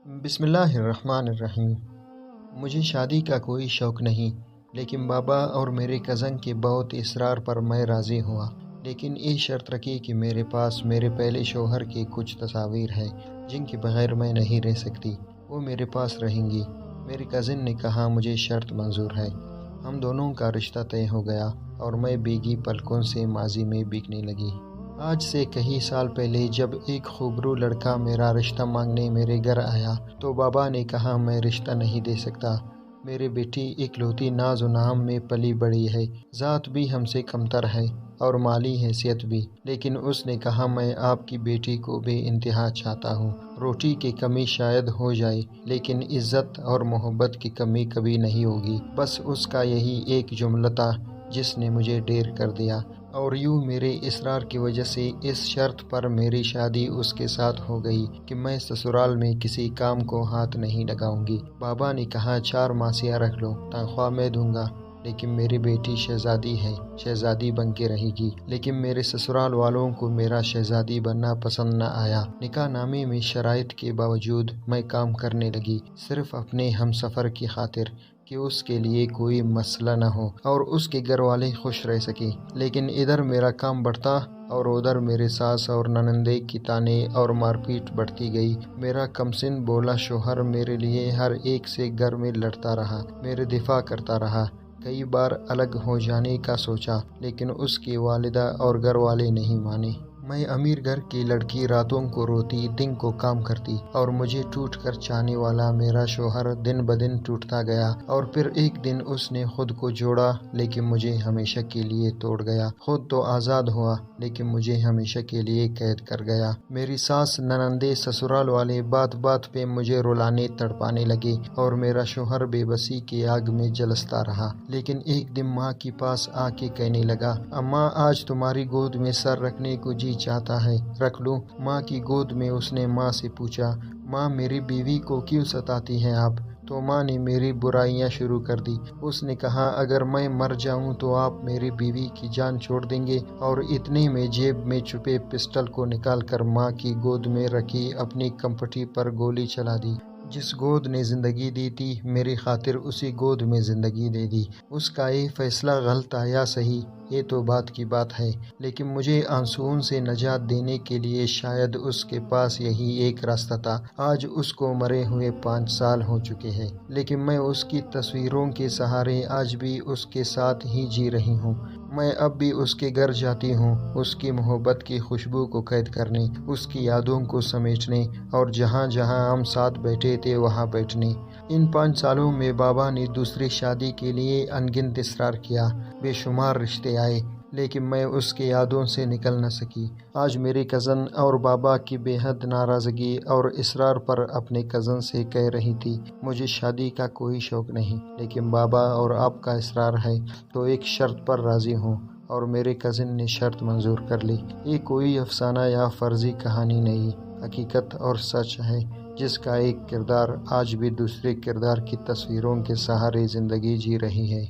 بسم اللہ الرحمن الرحیم۔ مجھے شادی کا کوئی شوق نہیں، لیکن بابا اور میرے کزن کے بہت اصرار پر میں راضی ہوا، لیکن یہ شرط رکھی کہ میرے پاس میرے پہلے شوہر کی کچھ تصاویر ہیں جن کے بغیر میں نہیں رہ سکتی، وہ میرے پاس رہیں گی۔ میرے کزن نے کہا مجھے شرط منظور ہے۔ ہم دونوں کا رشتہ طے ہو گیا اور میں بھیگی پلکوں سے ماضی میں بھیگنے لگی۔ آج سے کئی سال پہلے جب ایک خوبرو لڑکا میرا رشتہ مانگنے میرے گھر آیا تو بابا نے کہا میں رشتہ نہیں دے سکتا۔ میری بیٹی اکلوتی ناز و نام میں پلی بڑھی ہے، ذات بھی ہم سے کمتر ہے اور مالی حیثیت بھی، لیکن اس نے کہا میں آپ کی بیٹی کو بے انتہا چاہتا ہوں۔ روٹی کی کمی شاید ہو جائے لیکن عزت اور محبت کی کمی کبھی نہیں ہوگی۔ بس اس کا یہی ایک جملہ تھا جس نے مجھے ڈیر کر دیا، اور یوں میرے اصرار کی وجہ سے اس شرط پر میری شادی اس کے ساتھ ہو گئی کہ میں سسرال میں کسی کام کو ہاتھ نہیں لگاؤں گی۔ بابا نے کہا 4 ماسیاں رکھ لو، تنخواہ میں دوں گا، لیکن میری بیٹی شہزادی ہے، شہزادی بن کے رہے گی۔ لیکن میرے سسرال والوں کو میرا شہزادی بننا پسند نہ آیا۔ نکاح نامے میں شرائط کے باوجود میں کام کرنے لگی، صرف اپنے ہم سفر کی خاطر کہ اس کے لیے کوئی مسئلہ نہ ہو اور اس کے گھر والے خوش رہ سکیں۔ لیکن ادھر میرا کام بڑھتا اور ادھر میرے ساس اور ننندے کی طعنے اور مار پیٹ بڑھتی گئی۔ میرا کمسن بولا شوہر میرے لیے ہر ایک سے گھر میں لڑتا رہا، میرے دفاع کرتا رہا۔ کئی بار الگ ہو جانے کا سوچا، لیکن اس کی والدہ اور گھر والے نہیں مانے۔ میں امیر گھر کی لڑکی، راتوں کو روتی، دن کو کام کرتی، اور مجھے ٹوٹ کر چاہنے والا میرا شوہر دن بدن ٹوٹتا گیا، اور پھر ایک دن اس نے خود کو جوڑا لیکن مجھے ہمیشہ کے لیے توڑ گیا۔ خود تو آزاد ہوا لیکن مجھے ہمیشہ کے لیے قید کر گیا۔ میری ساس، ننندے، سسرال والے بات بات پہ مجھے رلانے تڑپانے لگے اور میرا شوہر بے بسی کی آگ میں جلستا رہا۔ لیکن ایک دن ماں کے پاس آ کے کہنے لگا اماں آج تمہاری گود میں سر رکھنے کو جی چاہتا ہے، رکھ لوں؟ ماں کی گود میں اس نے ماں سے پوچھا ماں میری بیوی کو کیوں ستاتی ہیں آپ؟ تو ماں نے میری برائیاں شروع کر دی۔ اس نے کہا اگر میں مر جاؤں تو آپ میری بیوی کی جان چھوڑ دیں گے، اور اتنے میں جیب میں چھپے پسٹل کو نکال کر ماں کی گود میں رکھی اپنی کمپٹی پر گولی چلا دی۔ جس گود نے زندگی دی تھی میری خاطر اسی گود میں زندگی دے دی۔ اس کا یہ فیصلہ غلط تھا یا صحیح، یہ تو بات کی بات ہے، لیکن مجھے آنسوؤں سے نجات دینے کے لیے شاید اس کے پاس یہی ایک راستہ تھا۔ آج اس کو مرے ہوئے 5 سال ہو چکے ہیں، لیکن میں اس کی تصویروں کے سہارے آج بھی اس کے ساتھ ہی جی رہی ہوں۔ میں اب بھی اس کے گھر جاتی ہوں، اس کی محبت کی خوشبو کو قید کرنے، اس کی یادوں کو سمیٹنے، اور جہاں جہاں ہم ساتھ بیٹھے تھے وہاں بیٹھنے۔ ان 5 سالوں میں بابا نے دوسری شادی کے لیے انگنت اصرار کیا، بے شمار رشتے آئے، لیکن میں اس کی یادوں سے نکل نہ سکی۔ آج میری کزن اور بابا کی بے حد ناراضگی اور اصرار پر اپنے کزن سے کہہ رہی تھی مجھے شادی کا کوئی شوق نہیں، لیکن بابا اور آپ کا اصرار ہے تو ایک شرط پر راضی ہوں، اور میرے کزن نے شرط منظور کر لی۔ یہ کوئی افسانہ یا فرضی کہانی نہیں، حقیقت اور سچ ہے جس کا ایک کردار آج بھی دوسرے کردار کی تصویروں کے سہارے زندگی جی رہی ہے۔